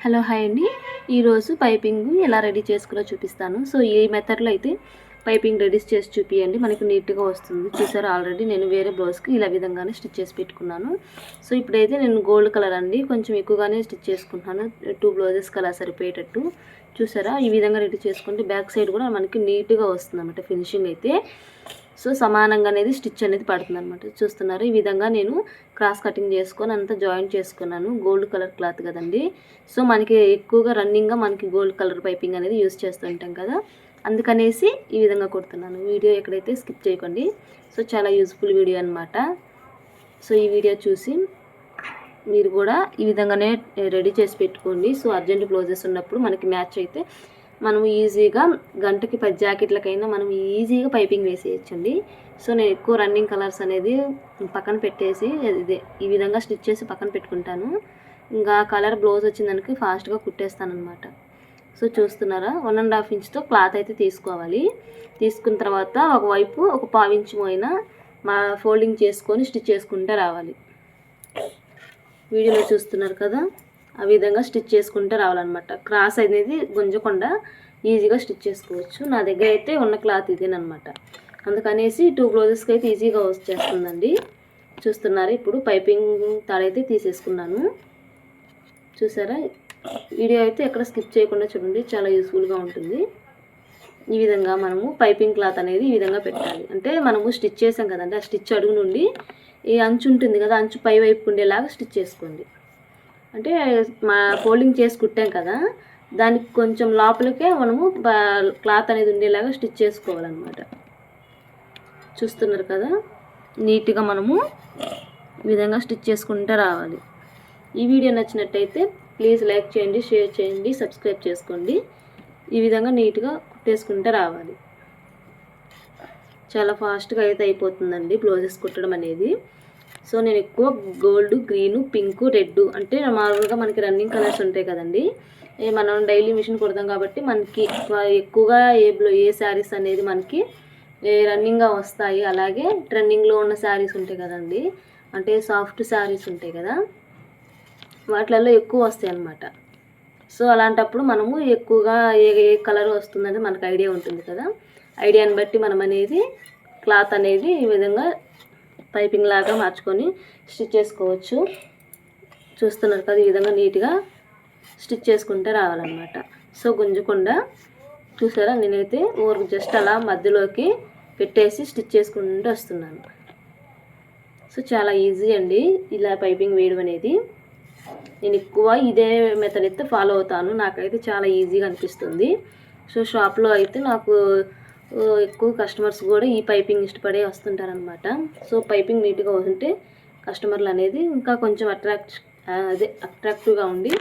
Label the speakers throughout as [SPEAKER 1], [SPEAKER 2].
[SPEAKER 1] Hello hi అండి. ఈరోజు piping ఎలా రెడీ చేసుకోవాలో చూపిస్తాను. సో ఈ మెథడ్లో అయితే పైపింగ్ రెడీ చేసి చూపియండి, మనకి నీట్గా వస్తుంది. చూసారా, ఆల్రెడీ నేను వేరే బ్లౌజ్కి ఇలా విధంగానే స్టిచ్ చేసి పెట్టుకున్నాను. సో ఇప్పుడైతే నేను గోల్డ్ కలర్ అండి కొంచెం ఎక్కువగానే స్టిచ్ చేసుకుంటున్నాను, 2 బ్లౌజెస్ కలర్ సరిపోయేటట్టు. చూసారా, ఈ విధంగా రెడీ చేసుకుంటే బ్యాక్ సైడ్ కూడా మనకి నీట్గా వస్తుంది అన్నమాట ఫినిషింగ్ అయితే. సో సమానంగా అనేది స్టిచ్ అనేది పడుతుంది అనమాట. చూస్తున్నారు, ఈ విధంగా నేను క్రాస్ కటింగ్ చేసుకొని అంతా జాయింట్ చేసుకున్నాను. గోల్డ్ కలర్ క్లాత్ కదండి, సో మనకి ఎక్కువగా రన్నింగ్గా మనకి గోల్డ్ కలర్ పైపింగ్ అనేది యూస్ చేస్తుంటాం కదా, అందుకనేసి ఈ విధంగా కుడుతున్నాను. వీడియో ఎక్కడైతే స్కిప్ చేయకండి. సో చాలా యూజ్ఫుల్ వీడియో అనమాట. సో ఈ వీడియో చూసి మీరు కూడా ఈ విధంగానే రెడీ చేసి పెట్టుకోండి. సో అర్జెంట్ బ్లౌజెస్ ఉన్నప్పుడు మనకి మ్యాచ్ అయితే మనం ఈజీగా గంటకి 10 జాకెట్లకైనా మనం ఈజీగా పైపింగ్ వేసేయచ్చండి. సో నేను ఎక్కువ రన్నింగ్ కలర్స్ అనేది పక్కన పెట్టేసి ఇదే ఈ విధంగా స్టిచ్ చేసి పక్కన పెట్టుకుంటాను. ఇంకా కలర్ బ్లౌజ్ వచ్చిందానికి ఫాస్ట్గా కుట్టేస్తాను అనమాట. సో చూస్తున్నారా, 1.5 ఇంచ్తో క్లాత్ అయితే తీసుకోవాలి. తీసుకున్న తర్వాత ఒకవైపు ఒక 1/4 ఇంచ్ అయినా ఫోల్డింగ్ చేసుకొని స్టిచ్ చేసుకుంటే రావాలి. వీడియోలో చూస్తున్నారు కదా, ఆ విధంగా స్టిచ్ చేసుకుంటే రావాలన్నమాట. క్రాస్ అనేది గుంజకుండా ఈజీగా స్టిచ్ చేసుకోవచ్చు. నా దగ్గర అయితే ఉన్న క్లాత్ ఇదేనమాట, అందుకనేసి 2 బ్లౌజెస్కి అయితే ఈజీగా వచ్చేస్తుందండి. చూస్తున్నారు, ఇప్పుడు పైపింగ్ తాడైతే తీసేసుకున్నాను. చూసారా, వీడియో అయితే ఎక్కడ స్కిప్ చేయకుండా చూడండి, చాలా యూస్ఫుల్గా ఉంటుంది. ఈ విధంగా మనము పైపింగ్ క్లాత్ అనేది ఈ విధంగా పెట్టాలి. అంటే మనము స్టిచ్ చేసాం కదండి, ఆ స్టిచ్ అడుగు నుండి ఈ అంచు ఉంటుంది కదా, అంచు పై వైపు ఉండేలాగా స్టిచ్ చేసుకోండి. అంటే మా ఫోల్డింగ్ చేసి కుట్టాం కదా, దానికి కొంచెం లోపలికే మనము క్లాత్ అనేది ఉండేలాగా స్టిచ్ చేసుకోవాలన్నమాట. చూస్తున్నారు కదా, నీట్గా మనము ఈ విధంగా స్టిచ్ చేసుకుంటూ రావాలి. ఈ వీడియో నచ్చినట్టయితే ప్లీజ్ లైక్ చేయండి, షేర్ చేయండి, సబ్స్క్రైబ్ చేసుకోండి. ఈ విధంగా నీట్గా కుట్టేసుకుంటూ రావాలి. చాలా ఫాస్ట్గా అయితే అయిపోతుందండి బ్లౌజెస్ కుట్టడం అనేది. సో నేను ఎక్కువ గోల్డ్, గ్రీను, పింకు, రెడ్ అంటే మామూలుగా మనకి రన్నింగ్ కలర్స్ ఉంటాయి కదండి, మనం డైలీ మిషన్ కుడతాం కాబట్టి మనకి ఎక్కువగా ఏ శారీస్ అనేది మనకి రన్నింగ్గా వస్తాయి. అలాగే ట్రెండింగ్లో ఉన్న శారీస్ ఉంటాయి కదండి, అంటే సాఫ్ట్ శారీస్ ఉంటాయి కదా, వాటిలలో ఎక్కువ వస్తాయి అన్నమాట. సో అలాంటప్పుడు మనము ఎక్కువగా ఏ కలర్ వస్తుందని మనకు ఐడియా ఉంటుంది కదా, ఐడియాని బట్టి మనం అనేది క్లాత్ అనేది ఈ విధంగా పైపింగ్ లాగా మార్చుకొని స్టిచ్ చేసుకోవచ్చు. చూస్తున్నారు కదా, ఈ విధంగా నీట్గా స్టిచ్ చేసుకుంటే రావాలన్నమాట. సో గుంజకుండా. చూసారా, నేనైతే ఊరికి జస్ట్ అలా మధ్యలోకి పెట్టేసి స్టిచ్ చేసుకుంటూ వస్తున్నాను. సో చాలా ఈజీ అండి ఇలా పైపింగ్ వేయడం అనేది. నేను ఎక్కువ ఇదే మెథడ్ అయితే ఫాలో అవుతాను, నాకైతే చాలా ఈజీగా అనిపిస్తుంది. సో షాప్లో అయితే నాకు ఎక్కువ కస్టమర్స్ కూడా ఈ పైపింగ్ ఇష్టపడే వస్తుంటారనమాట. సో పైపింగ్ నీట్గా ఉంటే కస్టమర్లు అనేది ఇంకా కొంచెం అట్రాక్టివ్గా ఉండి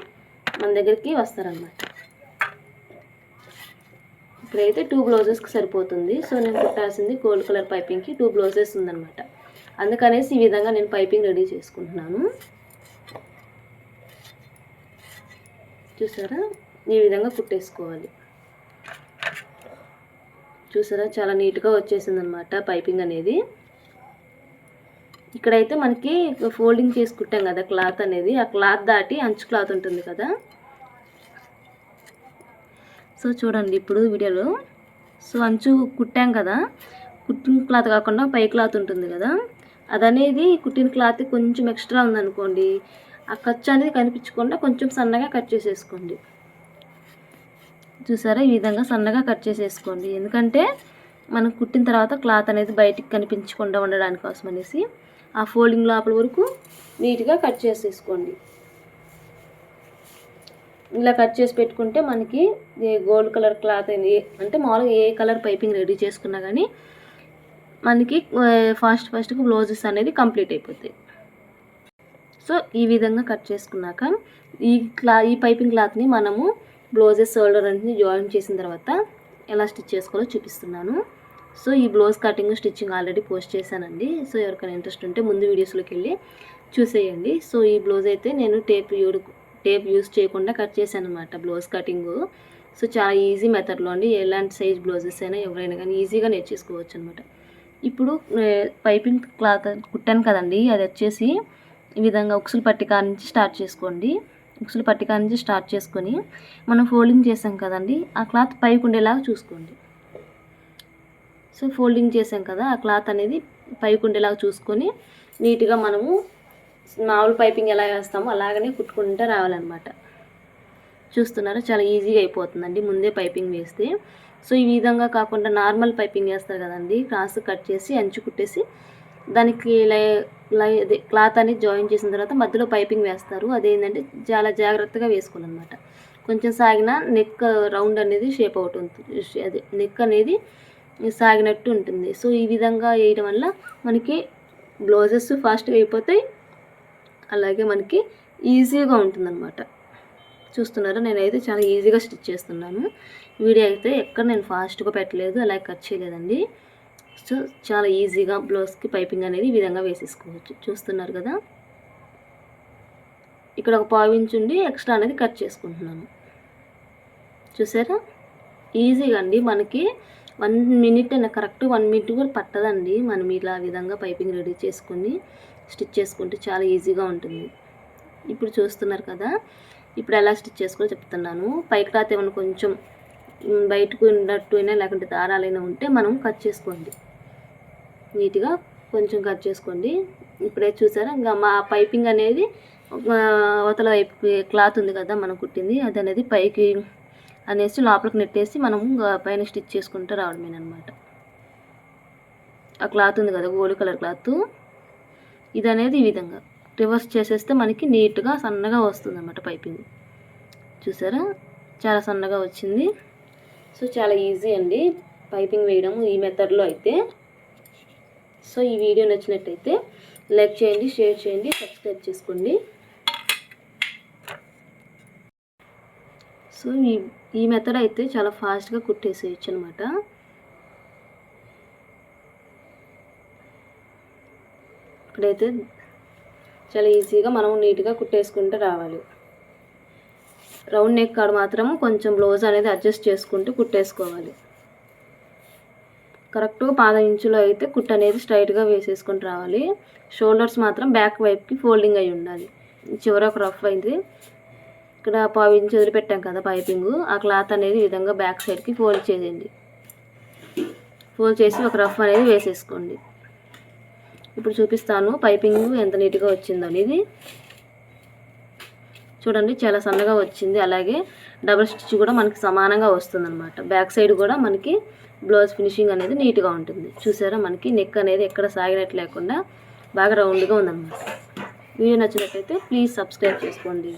[SPEAKER 1] మన దగ్గరికి వస్తారనమాట. ఇప్పుడైతే 2 బ్లౌజెస్కి సరిపోతుంది. సో నేను కుట్టాల్సింది గోల్డ్ కలర్ పైపింగ్కి 2 బ్లౌజెస్ ఉందన్నమాట, అందుకనేసి ఈ విధంగా నేను పైపింగ్ రెడీ చేసుకుంటున్నాను. చూసారా, ఈ విధంగా కుట్టేసుకోవాలి. చూసారా, చాలా నీట్గా వచ్చేసిందనమాట పైపింగ్ అనేది. ఇక్కడైతే మనకి ఫోల్డింగ్ చేసి కుట్టాం కదా క్లాత్ అనేది, ఆ క్లాత్ దాటి అంచు క్లాత్ ఉంటుంది కదా. సో చూడండి ఇప్పుడు వీడియోలో, సో అంచు కుట్టాం కదా, కుట్టిన క్లాత్ కాకుండా పై క్లాత్ ఉంటుంది కదా, అదనేది కుట్టిన క్లాత్ కొంచెం ఎక్స్ట్రా ఉందనుకోండి, ఆ ఖర్చు అనేది కనిపించకుండా కొంచెం సన్నగా కట్ చేసేసుకోండి. చూసారా, ఈ విధంగా సన్నగా కట్ చేసేసుకోండి, ఎందుకంటే మనం కుట్టిన తర్వాత క్లాత్ అనేది బయటికి కనిపించకుండా ఉండడానికి కోసం అనేసి ఆ ఫోల్డింగ్ లోపల వరకు నీట్గా కట్ చేసేసుకోండి. ఇలా కట్ చేసి పెట్టుకుంటే మనకి గోల్డ్ కలర్ క్లాత్ అంటే మామూలుగా ఏ కలర్ పైపింగ్ రెడీ చేసుకున్నా కానీ మనకి ఫాస్ట్గా బ్లౌజెస్ అనేది కంప్లీట్ అయిపోతాయి. సో ఈ విధంగా కట్ చేసుకున్నాక ఈ పైపింగ్ క్లాత్ని మనము బ్లౌజెస్ షోల్డర్ అన్ని జాయిన్ చేసిన తర్వాత ఎలా స్టిచ్ చేసుకోవాలో చూపిస్తున్నాను. సో ఈ blouse cutting stitching already post చేశానండి. సో ఎవరికైనా ఇంట్రెస్ట్ ఉంటే ముందు వీడియోస్లోకి వెళ్ళి చూసేయండి. సో ఈ బ్లౌజ్ అయితే నేను టేప్ యూస్ చేయకుండా కట్ చేశాను అనమాట బ్లౌజ్ కటింగ్. సో చాలా ఈజీ మెథడ్లో అండి, ఎలాంటి సైజ్ బ్లౌజెస్ అయినా ఎవరైనా కానీ ఈజీగా నేర్చేసుకోవచ్చు అనమాట. ఇప్పుడు పైపింగ్ క్లాత్ కుట్టాను కదండి, అది వచ్చేసి ఈ విధంగా ఉక్సులు పట్టి కాడ నుంచి స్టార్ట్ చేసుకోండి. ఉక్సులు పట్టిక నుంచి స్టార్ట్ చేసుకొని మనం ఫోల్డింగ్ చేసాం కదండి, ఆ క్లాత్ పైకి ఉండేలాగా చూసుకోండి. సో ఫోల్డింగ్ చేసాం కదా, ఆ క్లాత్ అనేది పైకి ఉండేలాగా చూసుకొని నీట్గా మనము మామూలు పైపింగ్ ఎలా వేస్తామో అలాగనే కుట్టుకుంటూ రావాలన్నమాట. చూస్తున్నారా, చాలా ఈజీగా అయిపోతుందండి ముందే పైపింగ్ వేస్తే. సో ఈ విధంగా కాకుండా నార్మల్ పైపింగ్ వేస్తారు కదండి, క్రాస్ కట్ చేసి అంచు కుట్టేసి దానికి అదే క్లాత్ అనేది జాయిన్ చేసిన తర్వాత మధ్యలో పైపింగ్ వేస్తారు. అదేంటంటే చాలా జాగ్రత్తగా వేసుకోవాలన్నమాట. కొంచెం సాగిన నెక్ రౌండ్ అనేది షేప్ అవుట్ ఉంటుంది, అదే నెక్ అనేది సాగినట్టు ఉంటుంది. సో ఈ విధంగా వేయడం వల్ల మనకి బ్లౌజెస్ ఫాస్ట్గా అయిపోతాయి, అలాగే మనకి ఈజీగా ఉంటుందన్నమాట. చూస్తున్నారా, నేనైతే చాలా ఈజీగా స్టిచ్ చేస్తున్నాను. వీడియో అయితే ఎక్కడ నేను ఫాస్ట్గా పెట్టలేదు, అలాగే కట్ చేయలేదండి. సో చాలా ఈజీగా బ్లౌజ్కి పైపింగ్ అనేది ఈ విధంగా వేసేసుకోవచ్చు. చూస్తున్నారు కదా, ఇక్కడ ఒక పావు ఇంచు ఉండి ఎక్స్ట్రా అనేది కట్ చేసుకుంటున్నాను. చూసారా, ఈజీగా అండి. మనకి 1 మినిట్ అయినా, కరెక్ట్ 1 మినిట్ కూడా పట్టదండి. మనం ఇలా విధంగా పైపింగ్ రెడీ చేసుకొని స్టిచ్ చేసుకుంటే చాలా ఈజీగా ఉంటుంది. ఇప్పుడు చూస్తున్నారు కదా, ఇప్పుడు ఎలా స్టిచ్ చేసుకోవాలో చెప్తున్నాను. పై క్లాత్ ఏమైనా కొంచెం బయటకు ఉన్నట్టు అయినా లేకుంటే దారాలైనా ఉంటే మనం కట్ చేసుకోండి, నీట్గా కొంచెం కట్ చేసుకోండి. ఇప్పుడే చూసారా, ఇంకా మా పైపింగ్ అనేది అవతల వైపు క్లాత్ ఉంది కదా మనం కుట్టింది, అది అనేది పైకి అనేసి లోపలికి నెట్టేసి మనం పైన స్టిచ్ చేసుకుంటూ రావడమేనమాట. ఆ క్లాత్ ఉంది కదా గోల్డ్ కలర్ క్లాత్, ఇది అనేది ఈ విధంగా రివర్స్ చేసేస్తే మనకి నీట్గా సన్నగా వస్తుంది అన్నమాట పైపింగ్. చూసారా, చాలా సన్నగా వచ్చింది. సో చాలా ఈజీ అండి పైపింగ్ వేయడం ఈ మెథడ్లో అయితే. సో ఈ వీడియో నచ్చినట్టయితే లైక్ చేయండి, షేర్ చేయండి, సబ్స్క్రైబ్ చేసుకోండి. సో ఈ మెథడ్ అయితే చాలా ఫాస్ట్గా కుట్టేసేయచ్చు అనమాట. ఇప్పుడైతే చాలా ఈజీగా మనం నీట్గా కుట్టేసుకుంటూ రావాలి. రౌండ్ నెక్ కాడ మాత్రము కొంచెం బ్లౌజ్ అనేది అడ్జస్ట్ చేసుకుంటూ కుట్టేసుకోవాలి. కరెక్ట్గా 1/2 ఇంచులో అయితే కుట్టు అనేది స్ట్రైట్గా వేసేసుకుంటూ రావాలి. షోల్డర్స్ మాత్రం బ్యాక్ వైపుకి ఫోల్డింగ్ అయి ఉండాలి. చివర ఒక రఫ్ అయింది, ఇక్కడ 1/2 ఇంచు వదిలిపెట్టాం కదా పైపింగ్, ఆ క్లాత్ అనేది ఈ విధంగా బ్యాక్ సైడ్కి ఫోల్డ్ చేయండి. ఫోల్డ్ చేసి ఒక రఫ్ అనేది వేసేసుకోండి. ఇప్పుడు చూపిస్తాను పైపింగ్ ఎంత నీట్గా వచ్చిందో అనేది. చూడండి, చాలా సన్నగా వచ్చింది. అలాగే డబుల్ స్టిచ్ కూడా మనకి సమానంగా వస్తుందన్నమాట. బ్యాక్ సైడ్ కూడా మనకి బ్లౌజ్ ఫినిషింగ్ అనేది నీట్గా ఉంటుంది. చూసారా, మనకి నెక్ అనేది ఎక్కడ సాగినట్టు లేకుండా బాగా రౌండ్గా ఉందన్నమాట. వీడియో నచ్చినట్లయితే ప్లీజ్ సబ్స్క్రైబ్ చేసుకోండి.